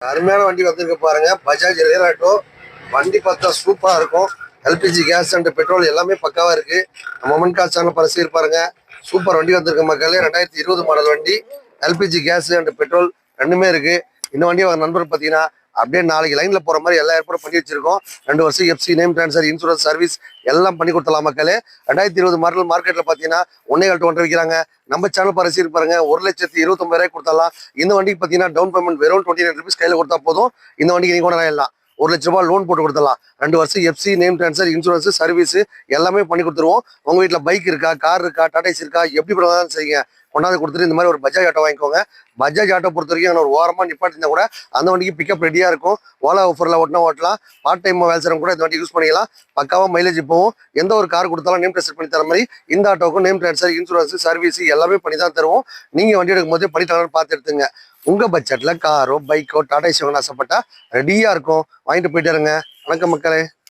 அருமையான வண்டி வந்திருக்கு பாருங்க. பஜாஜ் ரேர் ஆட்டோ வண்டி பார்த்தா சூப்பரா இருக்கும். எல்பிஜி கேஸ் அண்ட் பெட்ரோல் எல்லாமே பக்காவா இருக்கு. மொமெண்ட் கார் சேனல் பரிசீல் பாருங்க. சூப்பர் வண்டி வந்திருக்கு மக்களே. 2020 மாடல் வண்டி. எல்பிஜி கேஸ் அண்ட் பெட்ரோல் ரெண்டுமே இருக்கு. இந்த வண்டி ஒரு நண்பர் பார்த்தீங்கன்னா அப்படியே நாளைக்கு லைன்ல போற மாதிரி எல்லா ஏற்பாடும் பண்ணி வச்சிருக்கோம். 2 வருஷம் FC name transfer insurance service எல்லாம் பண்ணி கொடுத்தலாம் மக்களே. 2020 மாடல் மார்க்கெட்ல பாத்தீங்கன்னா 1.5 விற்கிறாங்க. நம்ம சேனல் பரிசீல் பாருங்க. 1,29,000 கொடுத்தலாம். இந்த வண்டிக்கு பாத்தீங்கன்னா டவுன் பேமெண்ட் வெறும் 29 rupees கையில கொடுத்தா போதும். இந்த வண்டிக்கு நீங்க கூட எல்லாம் 1 லட்ச ரூபாய் லோன் போட்டு கொடுத்துடலாம். 2 வருஷம் FC name transfer insurance service எல்லாமே பண்ணி கொடுத்துருவோம். உங்க வீட்டுல பைக் இருக்கா, கார் இருக்கா, டாடாஸ் இருக்கா, எப்படி பண்ணாலும் சரிங்க கொண்டாந்து கொடுத்துட்டு இந்த மாதிரி ஒரு பஜாஜ் ஆட்டோ வாங்கிக்கோங்க. பஜாஜ் ஆட்டோ பொறுத்த வரைக்கும் ஒரு ஓரமா நிப்பாட்டிருந்தா கூட அந்த வண்டிக்கு பிக்கப் ரெடியா இருக்கும். ஓலா ஆஃபர்ல ஓட்டலாம். பார்ட் டைம் வேலை செய்யறவங்க கூட இந்த வண்டி யூஸ் பண்ணிக்கலாம். பக்காவா மைலேஜ் போகும். எந்த ஒரு கார் கொடுத்தாலும் நேம் ட்ரான்ஸ்ஃபர் பண்ணி தர மாதிரி இந்த ஆட்டோக்கும் நேம் ட்ரான்ஸ்ஃபர் இன்சூரன்ஸ் சர்வீஸ் எல்லாமே பண்ணி தான் தருவோம். நீங்க வண்டி எடுக்கும் போதே பண்ணித்தரலாம் பார்த்து எடுத்துங்க. உங்க பட்ஜெட்ல காரோ பைக்கோ டாடா ஏசி வாங்கணும்னு ஆசைப்பட்டா ரெடியா இருக்கும். வாங்கிட்டு போயிட்டு இருங்க. வணக்கம் மக்களே.